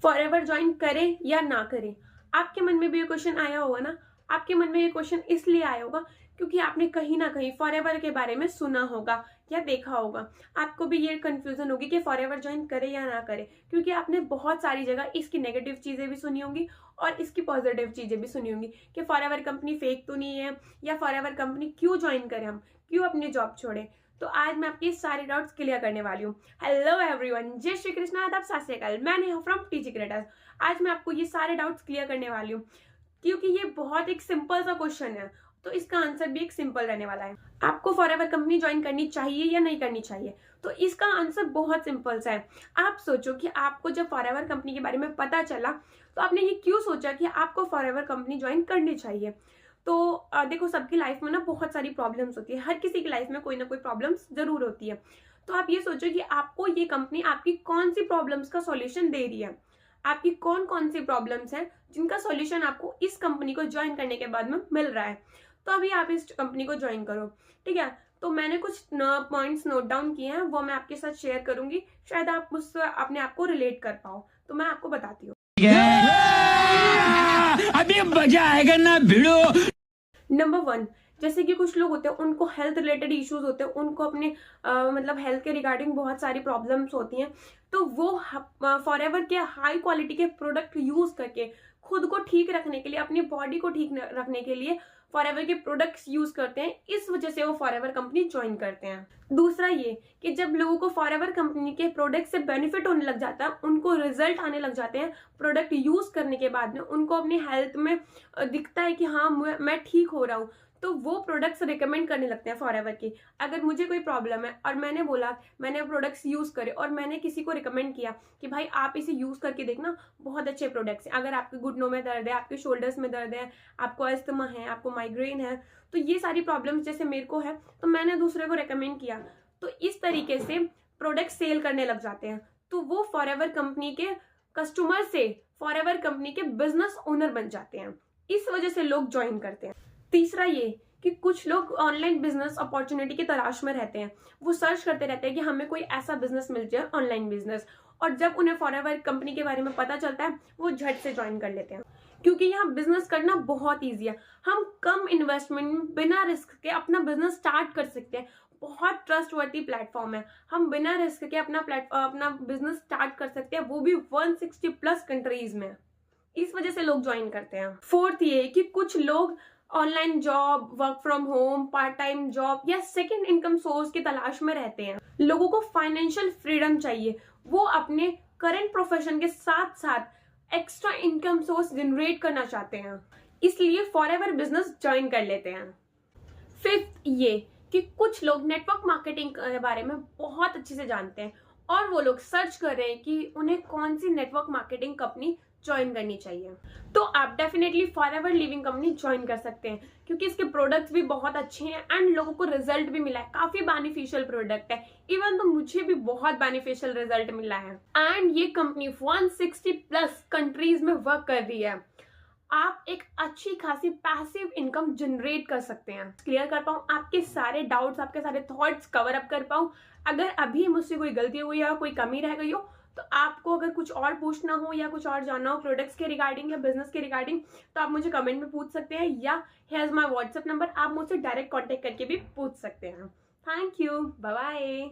Forever join करें या ना करें? आपके मन में भी ये क्वेश्चन आया होगा ना। आपके मन में ये क्वेश्चन इसलिए आया होगा क्योंकि आपने कहीं ना कहीं फॉरएवर के बारे में सुना होगा या देखा होगा। आपको भी ये कंफ्यूजन होगी कि फॉरएवर ज्वाइन करे या ना करे, क्योंकि आपने बहुत सारी जगह इसकी नेगेटिव चीजें भी सुनी होंगी और इसकी पॉजिटिव चीजें भी सुनी होंगी कि फॉरएवर कंपनी फेक तो नहीं है, या फॉरएवर कंपनी क्यों ज्वाइन करें, हम क्यों अपनी जॉब छोड़े। तो आज मैं आपके सारे डाउट्स क्लियर करने वाली हूँ। हेलो एवरीवन, जय श्री कृष्ण, आदाब, सत श्री अकाल। मैं नेहा फ्रॉम टीजी क्रिएटर्स। आज मैं आपको ये सारे डाउट्स क्लियर करने वाली हूँ क्योंकि ये बहुत एक सिंपल सा क्वेश्चन है, तो इसका आंसर भी एक सिंपल रहने वाला है। आपको फॉरएवर कंपनी ज्वाइन करनी चाहिए या नहीं करनी चाहिए? तो इसका आंसर बहुत सिंपल सा है। आप सोचो कि आपको जब फॉरएवर कंपनी के बारे में पता चला तो आपने ये क्यों सोचा कि आपको फॉरएवर कंपनी ज्वाइन करनी चाहिए? तो देखो, सबकी लाइफ में ना बहुत सारी प्रॉब्लम्स होती है। हर किसी की लाइफ में कोई ना कोई प्रॉब्लम्स जरूर होती है। तो आप ये सोचो कि आपको ये कंपनी आपकी कौन सी प्रॉब्लम्स का सॉल्यूशन दे रही है। आपकी कौन कौन सी प्रॉब्लम्स हैं जिनका सॉल्यूशन आपको इस कंपनी को ज्वाइन करने के बाद में मिल रहा है। तो अभी आप इस कंपनी को ज्वाइन करो, ठीक है। तो मैंने कुछ पॉइंट्स नोट डाउन किए हैं, वो मैं आपके साथ शेयर करूंगी, शायद आप उससे अपने आप को रिलेट कर पाओ। तो मैं आपको बताती हूँ। अभी मजा आएगा ना भिड़ो। नंबर 1, जैसे कि कुछ लोग होते हैं उनको हेल्थ रिलेटेड इश्यूज होते हैं, उनको अपने मतलब हेल्थ के रिगार्डिंग बहुत सारी प्रॉब्लम्स होती हैं। तो वो फॉरएवर के हाई क्वालिटी के प्रोडक्ट यूज करके खुद को ठीक रखने के लिए, अपनी बॉडी को ठीक रखने के लिए फॉरएवर के प्रोडक्ट्स यूज करते हैं। इस वजह से वो फॉरएवर कंपनी ज्वाइन करते हैं। दूसरा ये कि जब लोगों को फॉरएवर कंपनी के प्रोडक्ट से बेनिफिट होने लग जाता है, उनको रिजल्ट आने लग जाते हैं प्रोडक्ट यूज करने के बाद में, उनको अपनी हेल्थ में दिखता है कि हाँ मैं ठीक हो रहा हूँ, तो वो प्रोडक्ट्स रिकमेंड करने लगते हैं फॉरएवर की। अगर मुझे कोई प्रॉब्लम है और मैंने बोला, मैंने प्रोडक्ट्स यूज करे और मैंने किसी को रिकमेंड किया कि भाई आप इसे यूज करके देखना, बहुत अच्छे प्रोडक्ट्स हैं। अगर आपके घुटनों में दर्द है, आपके शोल्डर्स में दर्द है, आपको अस्थमा है, आपको माइग्रेन है, तो ये सारी प्रॉब्लम्स जैसे मेरे को है, तो मैंने दूसरे को रिकमेंड किया। तो इस तरीके से प्रोडक्ट सेल करने लग जाते हैं। तो वो फॉरएवर कंपनी के कस्टमर से फॉरएवर कंपनी के बिजनेस ओनर बन जाते हैं। इस वजह से लोग ज्वाइन करते हैं। तीसरा ये कि कुछ लोग ऑनलाइन बिजनेस अपॉर्चुनिटी की तलाश में रहते हैं। वो सर्च करते रहते हैं कि हमें कोई ऐसा बिजनेस मिल जाए, ऑनलाइन बिजनेस, और जब उन्हें फॉरएवर कंपनी के बारे में पता चलता है वो झट से ज्वाइन कर लेते हैं, क्योंकि यहाँ बिजनेस करना बहुत ईजी है। हम कम इन्वेस्टमेंट में बिना रिस्क के अपना बिजनेस स्टार्ट कर सकते हैं। बहुत ट्रस्टवर्दी प्लेटफॉर्म है, हम बिना रिस्क के अपना बिजनेस स्टार्ट कर सकते हैं, वो भी 160+ कंट्रीज में। इस वजह से लोग ज्वाइन करते हैं। फोर्थ ये कि कुछ लोग online job, work from home, part time job या सेकेंड इनकम सोर्स की तलाश में रहते हैं। लोगों को फाइनेंशियल फ्रीडम चाहिए, वो अपने करंट प्रोफेशन के साथ साथ एक्स्ट्रा इनकम सोर्स जनरेट करना चाहते हैं, इसलिए फॉरएवर बिजनेस ज्वाइन कर लेते हैं। फिफ्थ ये कि कुछ लोग नेटवर्क मार्केटिंग के बारे में बहुत अच्छे से जानते हैं और वो लोग सर्च कर रहे हैं कि उन्हें कौन सी नेटवर्क मार्केटिंग कंपनी ज्वाइन करनी चाहिए। तो आप definitely forever living company join कर सकते हैं, क्योंकि इसके प्रोडक्ट्स भी बहुत अच्छे हैं एंड लोगों को रिजल्ट भी मिला है। काफी बेनिफिशियल प्रोडक्ट है, इवन तो मुझे भी बहुत बेनिफिशियल रिजल्ट मिला है। एंड ये कंपनी 160+ कंट्रीज में वर्क कर रही है। आप एक अच्छी खासी पैसिव इनकम जनरेट कर सकते हैं। क्लियर कर पाऊँ आपके सारे डाउट्स, आपके सारे थॉट्स कवर अप कर पाऊँ। अगर अभी मुझसे कोई गलती हुई या कोई कमी रह गई हो, तो आपको अगर कुछ और पूछना हो या कुछ और जानना हो प्रोडक्ट्स के रिगार्डिंग या बिजनेस के रिगार्डिंग, तो आप मुझे कमेंट में पूछ सकते हैं, या हेयर माय व्हाट्सएप नंबर, आप मुझसे डायरेक्ट कांटेक्ट करके भी पूछ सकते हैं। Thank you, bye bye.